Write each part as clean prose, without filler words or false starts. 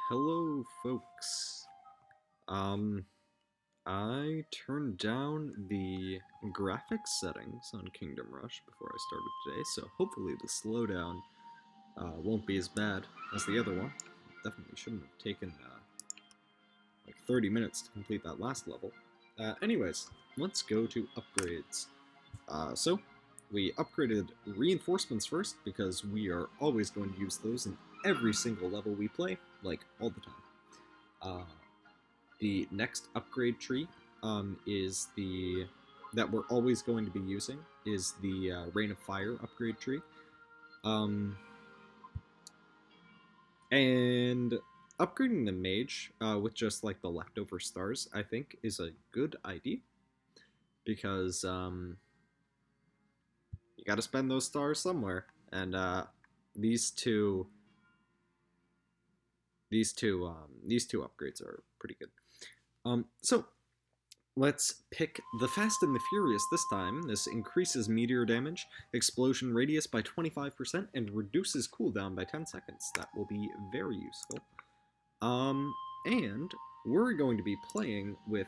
Hello, folks. Um, I turned down the graphics settings on Kingdom Rush before I started today, so hopefully the slowdown won't be as bad as the other one. Definitely shouldn't have taken like 30 minutes to complete that last level. Anyways, let's go to upgrades. So, we upgraded reinforcements first because we are always going to use those in every single level we play, like all the time. Uh, The next upgrade tree is the that we're always going to be using is the Rain of Fire upgrade tree, um, and upgrading the mage with just like the leftover stars, I think, is a good idea because you got to spend those stars somewhere, and these two these two upgrades are pretty good. So let's pick the Fast and the Furious this time. This increases meteor damage, explosion radius by 25%, and reduces cooldown by 10 seconds. That will be very useful. And we're going to be playing with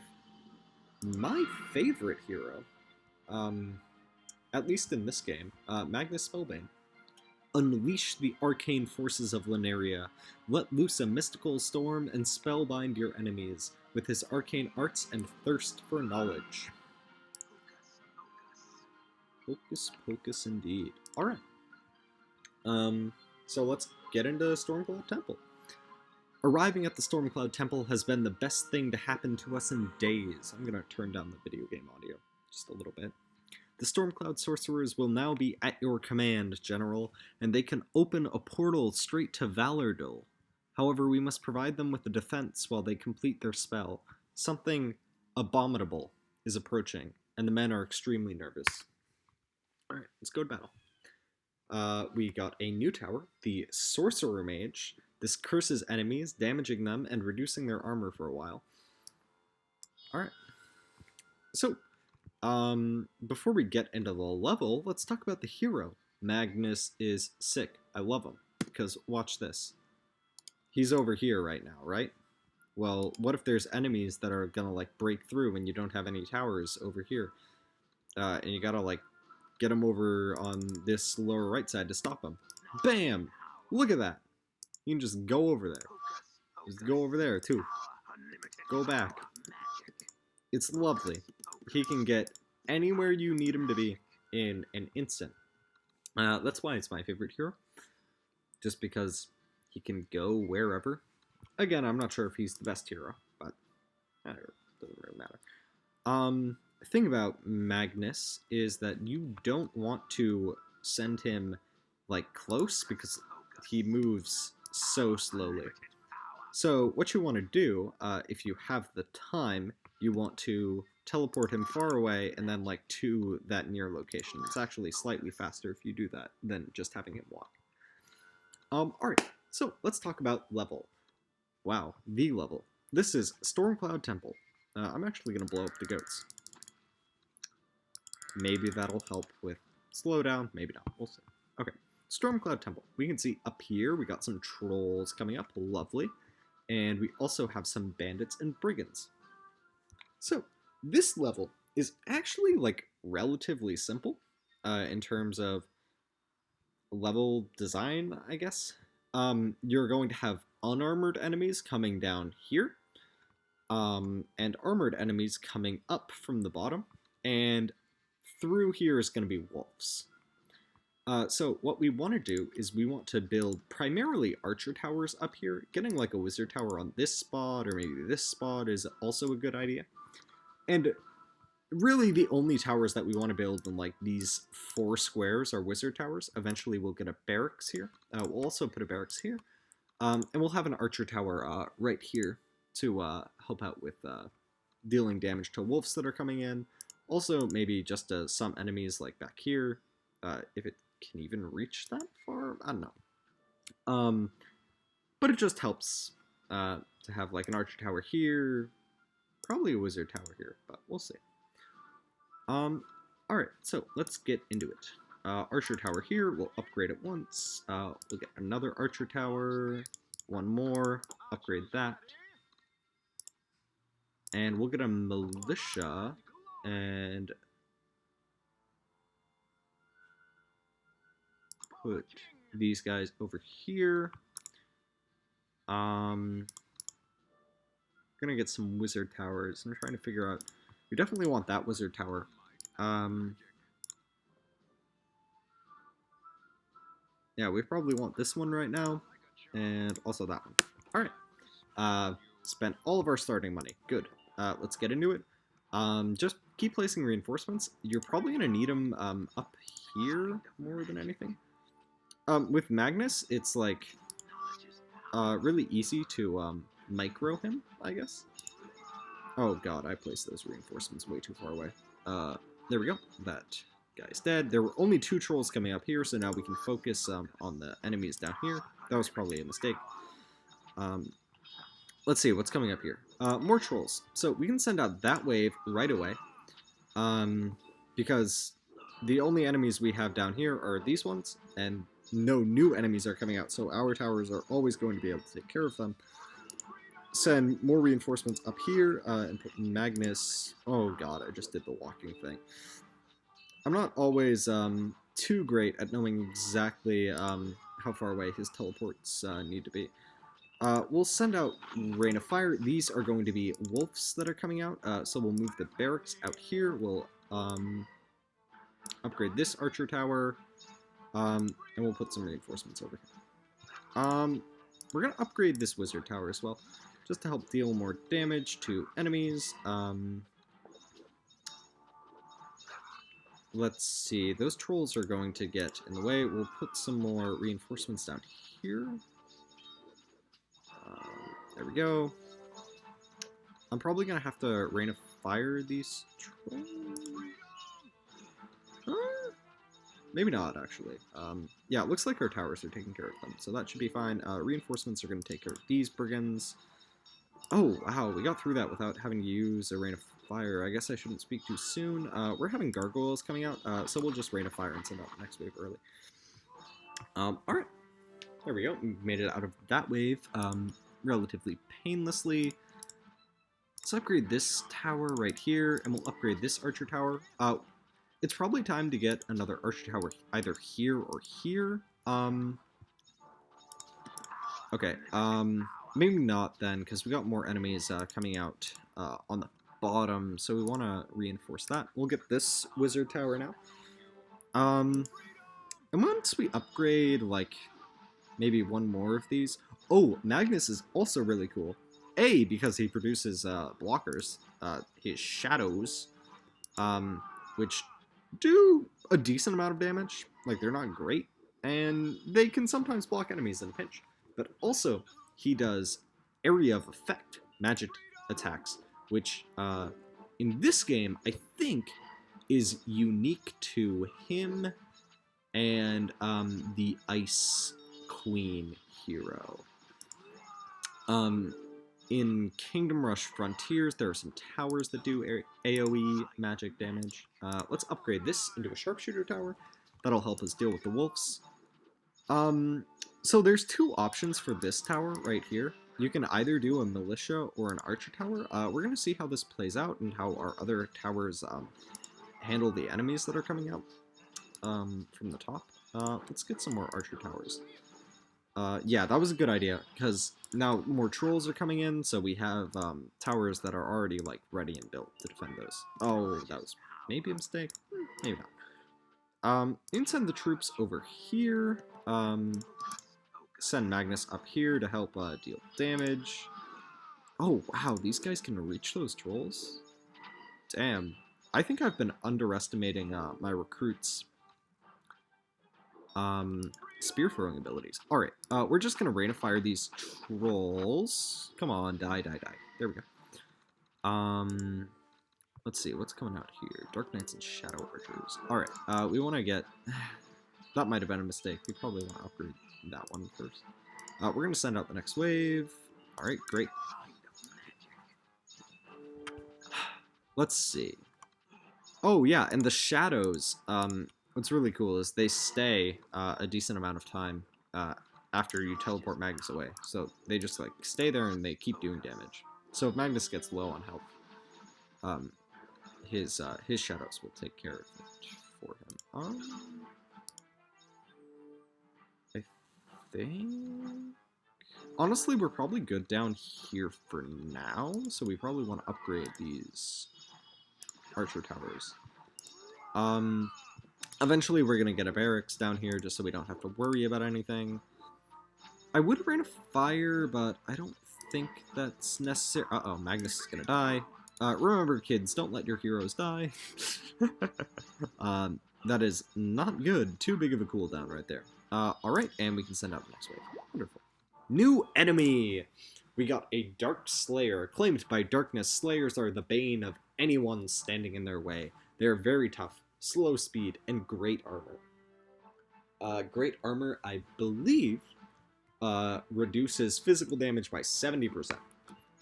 my favorite hero, at least in this game, Magnus Spellbane. Unleash the arcane forces of Lineria. Let loose a mystical storm and spellbind your enemies with his arcane arts and thirst for knowledge. Hocus pocus indeed. Alright. So let's get into Stormcloud Temple. Arriving at the Stormcloud Temple has been the best thing to happen to us in days. I'm gonna turn down the video game audio just a little bit. The Stormcloud sorcerers will now be at your command, General, and they can open a portal straight to Valordul. However, we must provide them with a defense while they complete their spell. Something abominable is approaching, and the men are extremely nervous. Alright, let's go to battle. We got a new tower, the Sorcerer Mage. This curses enemies, damaging them and reducing their armor for a while. Alright. So, before we get into the level, let's talk about the hero. Magnus is sick. I love him, because watch this. He's over here right now, right? Well, what if there's enemies that are gonna, like, break through and you don't have any towers over here? And you gotta, like, get them over on this lower right side to stop them. Bam! Look at that! You can just go over there. Just go over there, too. Go back. It's lovely. He can get anywhere you need him to be in an instant. That's why it's my favorite hero. Just because he can go wherever. Again, I'm not sure if he's the best hero, but it doesn't really matter. The thing about Magnus is that you don't want to send him, like, close because he moves so slowly. So what you want to do, if you have the time, you want to teleport him far away and then, like, to that near location. It's actually slightly faster if you do that than just having him walk. Alright, so let's talk about level. Wow, the level. This is Stormcloud Temple. I'm actually going to blow up the goats. Maybe that'll help with slowdown, maybe not. We'll see. Okay, Stormcloud Temple. We can see up here we got some trolls coming up, lovely. And we also have some bandits and brigands. So, this level is actually, like, relatively simple in terms of level design, I guess. You're going to have unarmored enemies coming down here, and armored enemies coming up from the bottom, and through here is going to be wolves. So what we want to do is we want to build primarily archer towers up here. Getting like a wizard tower on this spot or maybe this spot is also a good idea. And really the only towers that we want to build in like these 4 squares are wizard towers. Eventually we'll get a barracks here. We'll also put a barracks here. And we'll have an archer tower right here to help out with dealing damage to wolves that are coming in. Also maybe just some enemies like back here. If it can even reach that far? I don't know. But it just helps to have like an archer tower here, probably a wizard tower here, but we'll see. Alright, so let's get into it. Archer tower here, we'll upgrade it once. We'll get another archer tower. one more, upgrade that. And we'll get a militia, and put these guys over here. Gonna get some wizard towers. I'm trying to figure out. We definitely want that wizard tower. Yeah, we probably want this one right now, and also that one. All right. Spent all of our starting money. Good. Let's get into it. Just keep placing reinforcements. You're probably gonna need them up here more than anything. With Magnus, it's like really easy to micro him, I guess. Oh god, I placed those reinforcements way too far away. There we go. That guy's dead. There were only 2 trolls coming up here, so now we can focus on the enemies down here. That was probably a mistake. Let's see what's coming up here. More trolls. So we can send out that wave right away. Because the only enemies we have down here are these ones, and no new enemies are coming out, so our towers are always going to be able to take care of them. Send more reinforcements up here, and put Magnus... Oh god, I just did the walking thing. I'm not always too great at knowing exactly how far away his teleports need to be. We'll send out Rain of Fire. These are going to be wolves that are coming out, so we'll move the barracks out here. We'll upgrade this archer tower, and we'll put some reinforcements over here. We're going to upgrade this wizard tower as well, just to help deal more damage to enemies. Let's see, those trolls are going to get in the way. We'll put some more reinforcements down here. There we go. I'm probably going to have to Rain of Fire these trolls. Maybe not, actually. Yeah, it looks like our towers are taking care of them, so that should be fine. Reinforcements are going to take care of these brigands. Oh, wow, we got through that without having to use a Rain of Fire. I guess I shouldn't speak too soon. We're having gargoyles coming out, so we'll just Rain of Fire and send out the next wave early. Alright. There we go. We made it out of that wave relatively painlessly. Let's upgrade this tower right here, and we'll upgrade this archer tower. It's probably time to get another archer tower either here or here. Okay, maybe not then, because we got more enemies coming out on the bottom, so we want to reinforce that. We'll get this wizard tower now. And once we upgrade, like, maybe one more of these... Oh, Magnus is also really cool. A, because he produces blockers, his shadows, which do a decent amount of damage. Like, they're not great, and they can sometimes block enemies in a pinch. But also, he does area of effect magic attacks, which in this game, I think, is unique to him and the Ice Queen hero. In Kingdom Rush Frontiers, there are some towers that do AoE magic damage. Let's upgrade this into a sharpshooter tower. That'll help us deal with the wolves. So there's 2 options for this tower right here. You can either do a militia or an archer tower. We're going to see how this plays out and how our other towers handle the enemies that are coming out from the top. Let's get some more archer towers. Yeah, that was a good idea, because now more trolls are coming in, so we have towers that are already like ready and built to defend those. Oh, that was maybe a mistake? Maybe not. You can send the troops over here. Send Magnus up here to help deal damage. Oh, wow, these guys can reach those trolls? Damn. I think I've been underestimating my recruits' spear throwing abilities. Alright, we're just gonna Rain of Fire these trolls. Come on, die, die, die. There we go. Let's see, what's coming out here? Dark Knights and Shadow Archers. Alright, we want to get... That might have been a mistake. We probably want to upgrade that one first. We're gonna send out the next wave. Alright, great. Let's see. Oh, yeah, and the shadows, what's really cool is they stay a decent amount of time after you teleport Magnus away. So they just like stay there and they keep doing damage. So if Magnus gets low on health, his shadows will take care of it for him. I think honestly we're probably good down here for now, so we probably want to upgrade these archer towers. Eventually we're gonna get a barracks down here just so we don't have to worry about anything. I would have ran a fire, but I don't think that's necessary. Uh-oh, Magnus is gonna die. Remember, kids, don't let your heroes die. That is not good. Too big of a cooldown right there. Alright, and we can send out the next wave. Wonderful. New enemy! We got a Dark Slayer. Claimed by darkness, Slayers are the bane of anyone standing in their way. They are very tough, slow speed, and great armor. Great armor, I believe, reduces physical damage by 70%,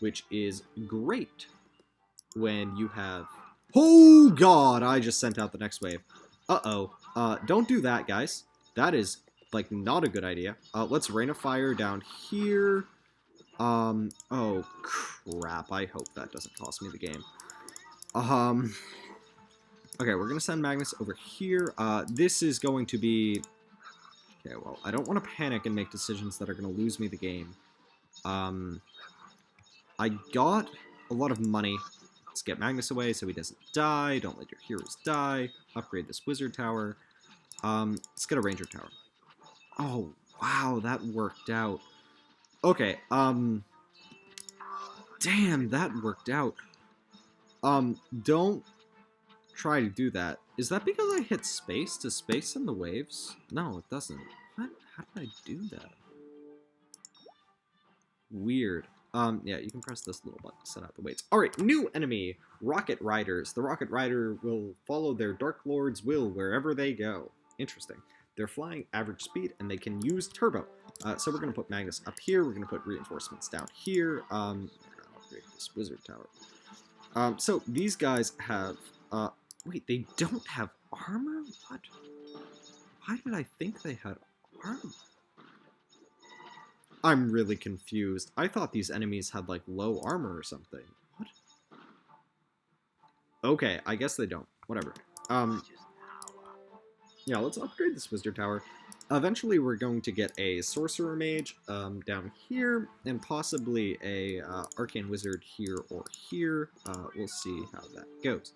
which is great when you have... Oh god, I just sent out the next wave. Uh-oh. Don't do that, guys. That is, like, not a good idea. Let's rain a fire down here. Oh, crap. I hope that doesn't cost me the game. Okay, we're gonna send Magnus over here. This is going to be... Okay, well, I don't want to panic and make decisions that are going to lose me the game. I got a lot of money. Let's get Magnus away so he doesn't die. Don't let your heroes die. Upgrade this wizard tower. Let's get a ranger tower. Oh, wow, that worked out. Okay, damn, that worked out. Don't try to do that. Is that because I hit space to space in the waves? No, it doesn't. What? How did I do that? Weird. Yeah, you can press this little button to set out the weights. Alright, new enemy! Rocket Riders. The Rocket Rider will follow their Dark Lord's will wherever they go. Interesting. They're flying average speed, and they can use turbo. So we're going to put Magnus up here. We're going to put reinforcements down here. We're going to upgrade this wizard tower. So these guys have... wait, they don't have armor? What? Why did I think they had armor? I'm really confused. I thought these enemies had, like, low armor or something. What? Okay, I guess they don't. Whatever. Yeah, let's upgrade this wizard tower. Eventually, we're going to get a sorcerer mage down here, and possibly a arcane wizard here or here. We'll see how that goes.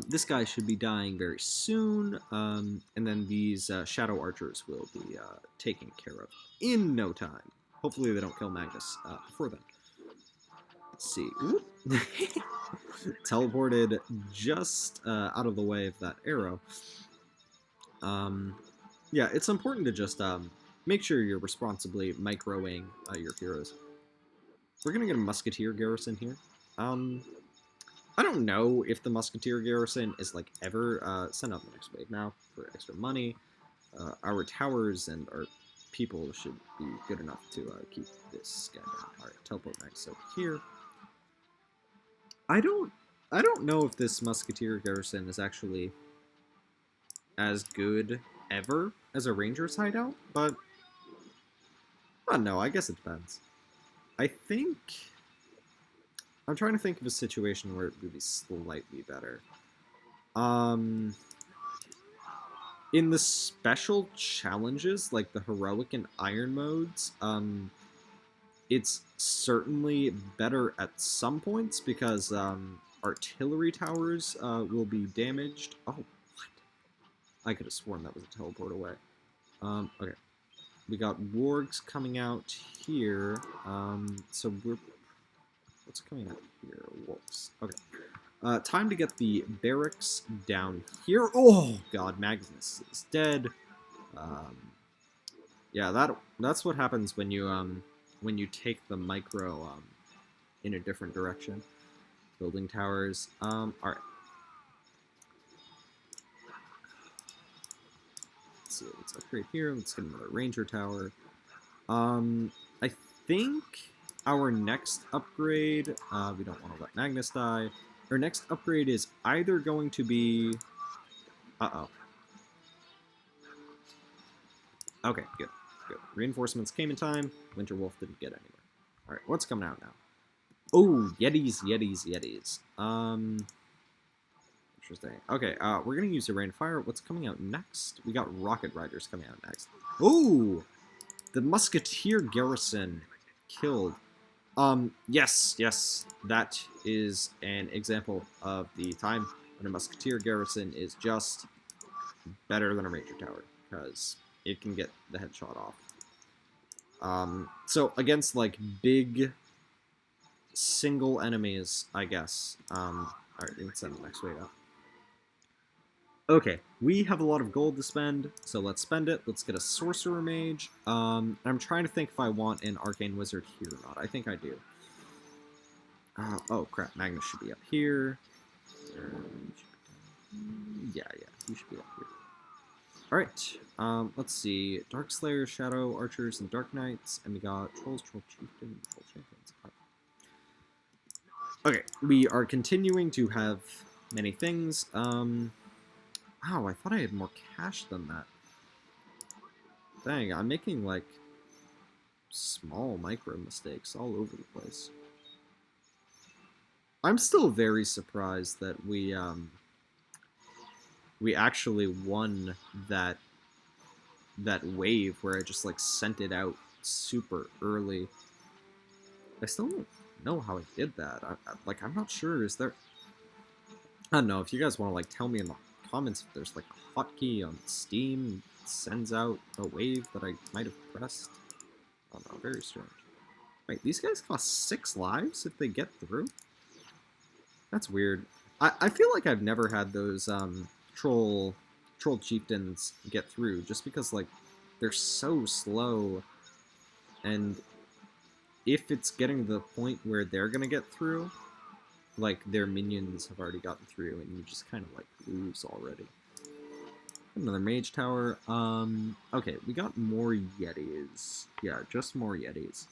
This guy should be dying very soon, and then these shadow archers will be taken care of in no time. Hopefully they don't kill Magnus before then. Let's see. Teleported just out of the way of that arrow. Yeah, it's important to just make sure you're responsibly microing your heroes. We're going to get a musketeer garrison here. I don't know if the musketeer garrison is, like, ever... send out the next wave now for extra money. Our towers and our people should be good enough to keep this guy down. Alright, teleport Max over here. I don't know if this musketeer garrison is actually as good ever as a ranger's hideout, but... I don't know, I guess it depends. I think... I'm trying to think of a situation where it would be slightly better. In the special challenges, like the heroic and iron modes, it's certainly better at some points because artillery towers will be damaged. Oh, what? I could have sworn that was a teleport away. Okay. We got wargs coming out here, so we're... What's coming out here? Wolves. Okay. Time to get the barracks down here. Oh, God, Magnus is dead. Yeah, that's what happens when you take the micro in a different direction. Building towers. Alright. Let's see, let's upgrade here. Let's get another ranger tower. I think our next upgrade, we don't want to let Magnus die. Our next upgrade is either going to be... Uh-oh. Okay, good. Good. Reinforcements came in time. Winter Wolf didn't get anywhere. Alright, what's coming out now? Oh, Yetis, Yetis, Yetis. Interesting. Okay, we're gonna use a rain of fire. What's coming out next? We got rocket riders coming out next. Oh! The musketeer garrison killed. Yes, yes. That is an example of the time when a musketeer garrison is just better than a ranger tower, because it can get the headshot off. So against like big single enemies, I guess. Alright, we can send the next wave out. Okay, we have a lot of gold to spend, so let's spend it. Let's get a sorcerer mage. I'm trying to think if I want an arcane wizard here or not. I think I do. Oh crap, Magnus should be up here. Yeah, he should be up here. Alright, let's see. Dark Slayers, Shadow Archers, and Dark Knights, and we got Trolls, Troll Chieftain, Troll Champions. Okay, we are continuing to have many things. Wow, I thought I had more cash than that. Dang, I'm making, like, small micro mistakes all over the place. I'm still very surprised that we actually won that wave where I just, like, sent it out super early. I still don't know how I did that. I'm not sure. Is there... I don't know. If you guys want to, like, tell me in the comments if there's, like, a hotkey on Steam that sends out a wave that I might have pressed. I don't know. Very strange. Wait, these guys cost 6 lives if they get through? That's weird. I feel like I've never had those, troll chieftains get through, just because, like, they're so slow, and if it's getting to the point where they're gonna get through, like, their minions have already gotten through, and you just kind of, like, lose already. Another mage tower. Okay, we got more Yetis. Yeah, just more Yetis.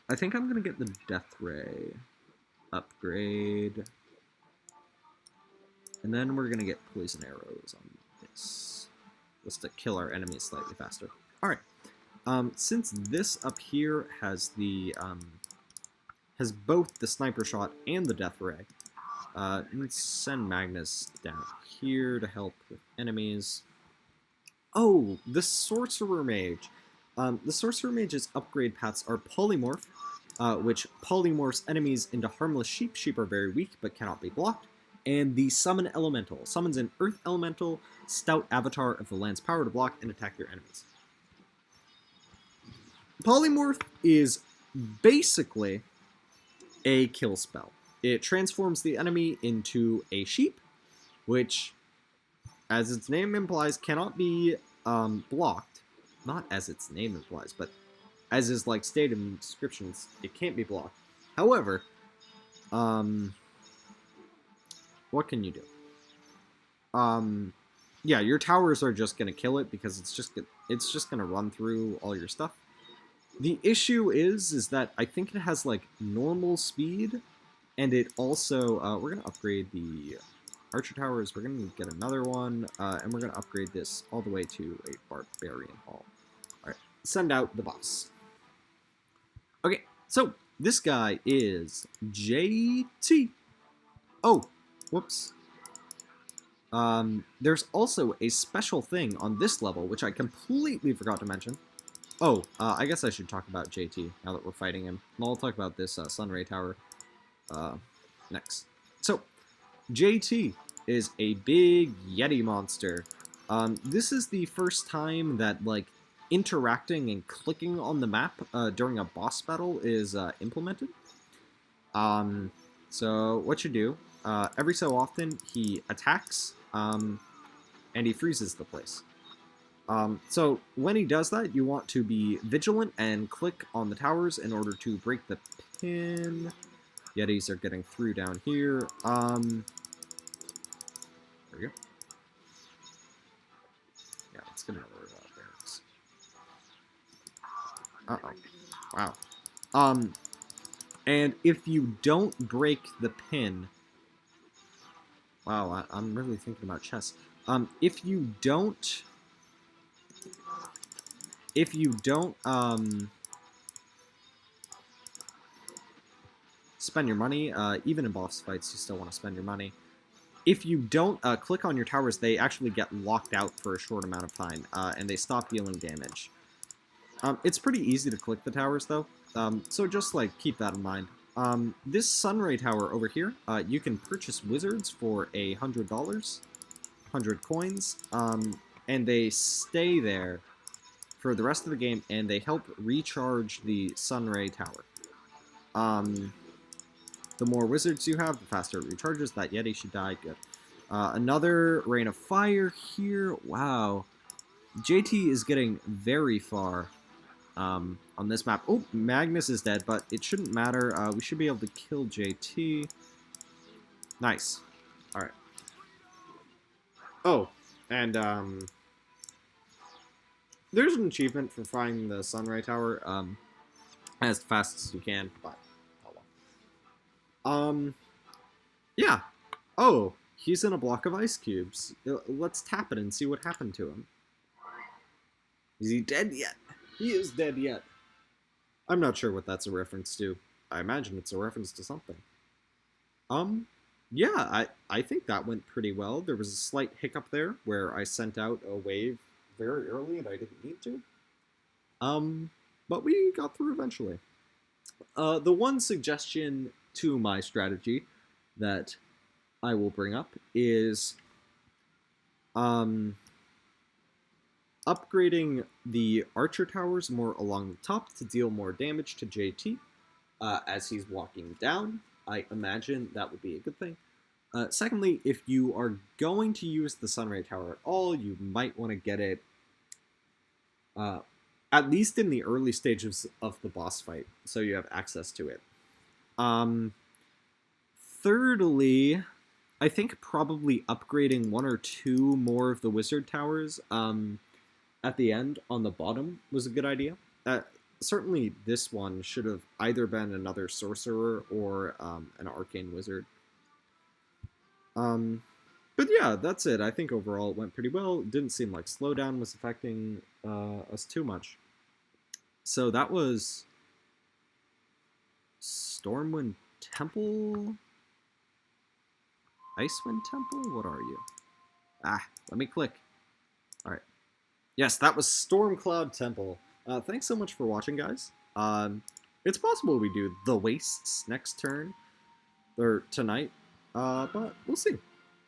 I think I'm gonna get the Death Ray upgrade. And then we're gonna get poison arrows on this, just to kill our enemies slightly faster. Alright. Since this up here has the, has both the sniper shot and the death ray, let's send Magnus down here to help with enemies. Oh, the sorcerer mage. The sorcerer mage's upgrade paths are polymorph, which polymorphs enemies into harmless sheep. Sheep are very weak but cannot be blocked. And the summon elemental summons an earth elemental, stout avatar of the land's power to block and attack your enemies. Polymorph is basically a kill spell. It transforms the enemy into a sheep, which, as its name implies, cannot be blocked. Not as its name implies, but as is like stated in descriptions, it can't be blocked. However, what can you do? Yeah, your towers are just gonna kill it because it's just gonna run through all your stuff. The issue is that I think it has, like, normal speed, and it also, we're going to upgrade the archer towers, we're going to get another one, and we're going to upgrade this all the way to a barbarian hall. Alright, send out the boss. Okay, so, this guy is JT. Oh, whoops. There's also a special thing on this level, which I completely forgot to mention. Oh, I guess I should talk about JT now that we're fighting him. And I'll talk about this Sunray Tower next. So, JT is a big Yeti monster. This is the first time that, like, interacting and clicking on the map during a boss battle is implemented. So, what you do, every so often, he attacks, and he freezes the place. So when he does that, you want to be vigilant and click on the towers in order to break the pin. Yetis are getting through down here. There we go. Yeah, let's get another barracks. Uh-oh. Wow. And if you don't break the pin... Wow, I'm really thinking about chess. If you don't if you don't spend your money, even in boss fights, you still want to spend your money. If you don't click on your towers, they actually get locked out for a short amount of time, and they stop dealing damage. It's pretty easy to click the towers, though, so just, like, keep that in mind. This Sunray Tower over here, you can purchase wizards for $100, 100 coins, and they stay there for the rest of the game, and they help recharge the Sunray Tower. The more wizards you have, the faster it recharges. That Yeti should die. Good. Another Rain of Fire here. Wow. JT is getting very far on this map. Oh, Magnus is dead, but it shouldn't matter. We should be able to kill JT. Nice. Alright. Oh, and there's an achievement for finding the Sunray Tower as fast as you can, but yeah. Oh, he's in a block of ice cubes. Let's tap it and see what happened to him. Is he dead yet? He is dead yet. I'm not sure what that's a reference to. I imagine it's a reference to something. Yeah, I think that went pretty well. There was a slight hiccup there where I sent out a wave very early and I didn't need to. But we got through eventually. The one suggestion to my strategy that I will bring up is upgrading the archer towers more along the top to deal more damage to JT as he's walking down. I imagine that would be a good thing. Secondly, if you are going to use the Sunray Tower at all, you might want to get it at least in the early stages of the boss fight, so you have access to it. Thirdly, I think probably upgrading 1 or 2 more of the wizard towers at the end on the bottom was a good idea. Certainly this one should have either been another sorcerer or an arcane wizard. But yeah, that's it. I think overall it went pretty well. It didn't seem like slowdown was affecting us too much. So that was Stormwind Temple? Icewind Temple? What are you? Let me click. Alright. Yes, that was Stormcloud Temple. Thanks so much for watching, guys. It's possible we do the Wastes next turn, or tonight, but we'll see.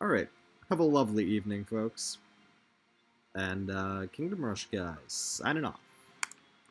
Alright, have a lovely evening, folks. And Kingdom Rush, guys, signing off.